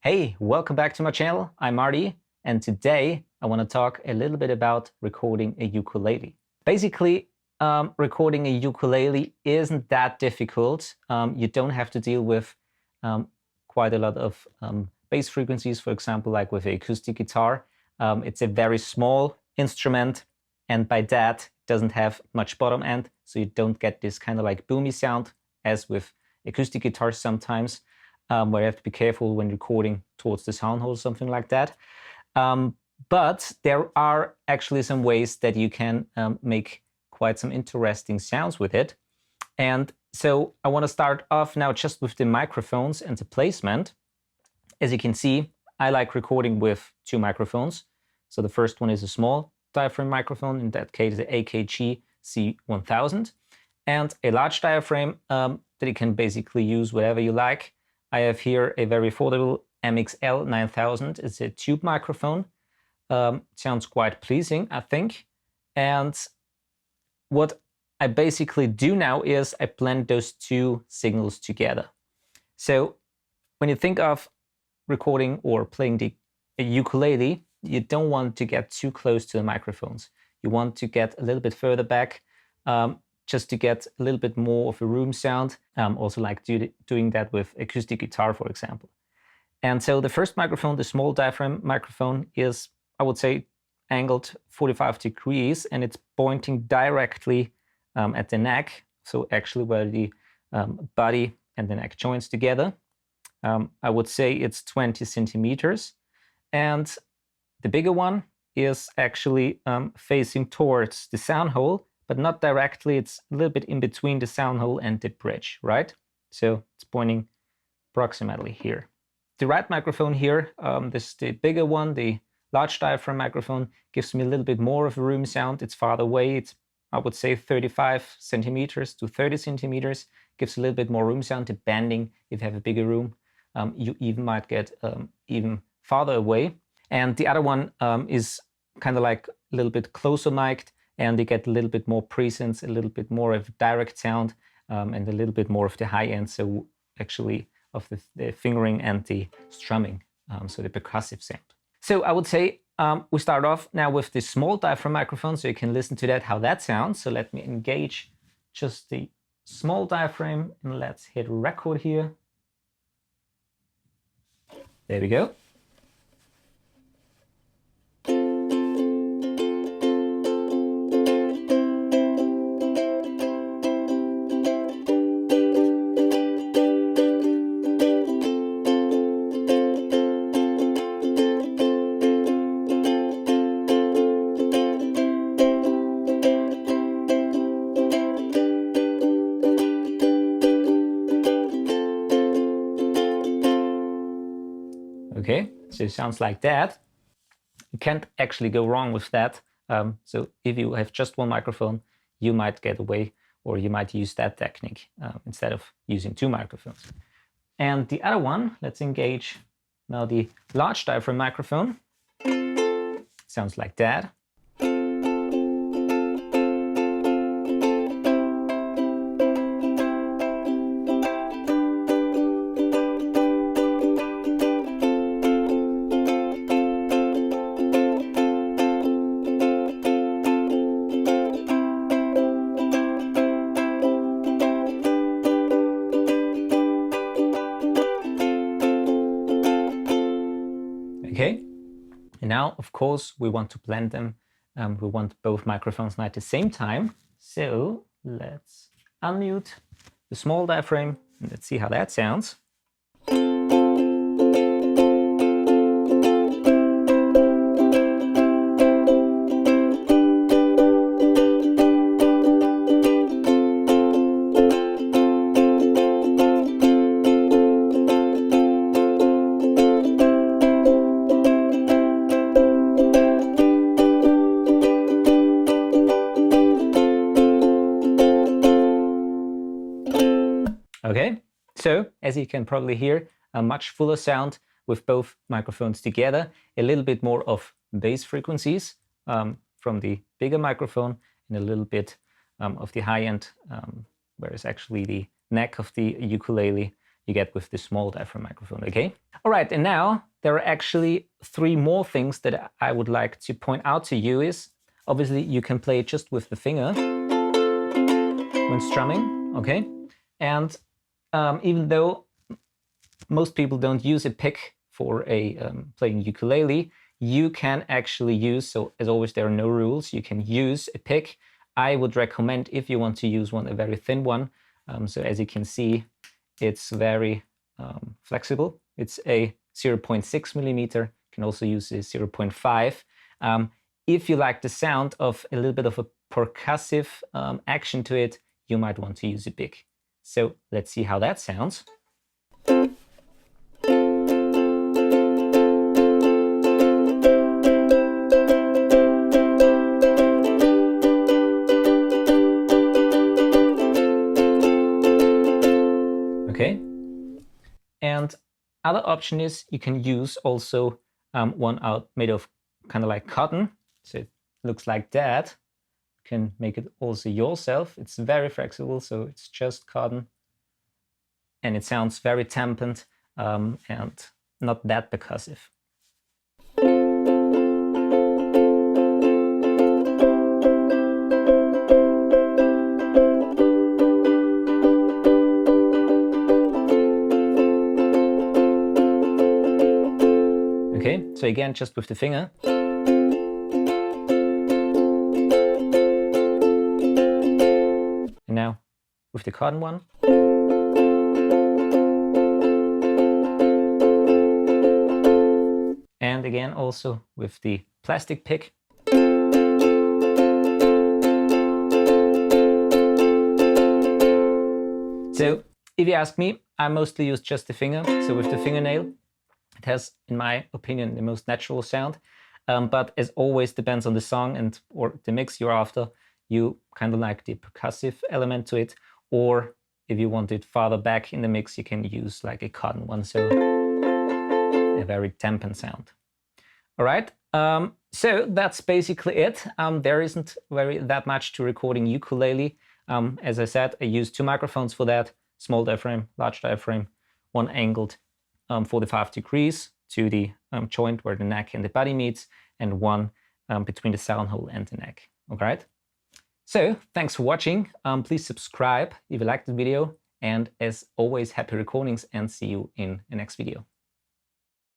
Hey, welcome back to my channel. I'm Marty, and today I want to talk a little bit about recording a ukulele. Basically, recording a ukulele isn't that difficult. You don't have to deal with quite a lot of bass frequencies, for example, like with an acoustic guitar. It's a very small instrument, and by that, it doesn't have much bottom end, so you don't get this kind of like boomy sound as with acoustic guitars sometimes. Where you have to be careful when recording towards the sound hole, something like that. But there are actually some ways that you can make quite some interesting sounds with it. And so I want to start off now just with the microphones and the placement. As you can see, I like recording with two microphones. So the first one is a small diaphragm microphone, in that case the AKG C1000, and a large diaphragm that you can basically use whatever you like. I have here a very affordable MXL 9000. It's a tube microphone. Sounds quite pleasing, I think. And what I basically do now is I blend those two signals together. So when you think of recording or playing a ukulele, you don't want to get too close to the microphones. You want to get a little bit further back, just to get a little bit more of a room sound. Also like doing that with acoustic guitar, for example. And so the first microphone, the small diaphragm microphone, is, I would say, angled 45 degrees, and it's pointing directly at the neck. So actually where the body and the neck joins together. I would say it's 20 centimeters. And the bigger one is actually facing towards the sound hole, but not directly. It's a little bit in between the sound hole and the bridge, right? So it's pointing approximately here. The right microphone here, this is the bigger one, the large diaphragm microphone, gives me a little bit more of a room sound. It's farther away. It's, I would say, 35 centimeters to 30 centimeters. Gives a little bit more room sound, depending if you have a bigger room. You even might get even farther away. And the other one is kind of like a little bit closer mic'd, and you get a little bit more presence, a little bit more of direct sound, and a little bit more of the high end, so actually of the fingering and the strumming, so the percussive sound. So I would say we start off now with the small diaphragm microphone, so you can listen to that, how that sounds. So let me engage just the small diaphragm, and let's hit record here. There we go. Okay, so it sounds like that. You can't actually go wrong with that. So if you have just one microphone, you might get away, or you might use that technique instead of using two microphones. And the other one, let's engage now the large diaphragm microphone. Sounds like that. Okay, and now, of course, we want to blend them. We want both microphones now at the same time. So let's unmute the small diaphragm, and let's see how that sounds. Okay, so as you can probably hear, a much fuller sound with both microphones together, a little bit more of bass frequencies from the bigger microphone, and a little bit of the high end, whereas actually the neck of the ukulele you get with the small diaphragm microphone, okay? All right, and now there are actually 3 more things that I would like to point out to you is, obviously you can play it just with the finger when strumming, okay? And even though most people don't use a pick for playing ukulele, you can actually use, so as always there are no rules, you can use a pick. I would recommend, if you want to use one, a very thin one. So as you can see, it's very flexible. It's a 0.6 millimeter. You can also use a 0.5. If you like the sound of a little bit of a percussive action to it, you might want to use a pick. So let's see how that sounds. Okay, and other option is you can use also one out made of kind of like cotton, so it looks like that. You can make it also yourself. It's very flexible, so it's just cotton, and it sounds very tempered and not that percussive. Okay, so again, just with the finger. And now with the cotton one. And again, also with the plastic pick. So if you ask me, I mostly use just the finger. So with the fingernail, it has, in my opinion, the most natural sound. But as always, depends on the song and or the mix you're after. You kind of like the percussive element to it. Or if you want it farther back in the mix, you can use like a cotton one. So a very dampened sound. All right. So that's basically it. There isn't that much to recording ukulele. As I said, I use 2 microphones for that. Small diaphragm, large diaphragm, one angled 45 degrees to the joint where the neck and the body meets, and one between the sound hole and the neck. All right. So thanks for watching. Please subscribe if you liked the video. And as always, happy recordings and see you in the next video.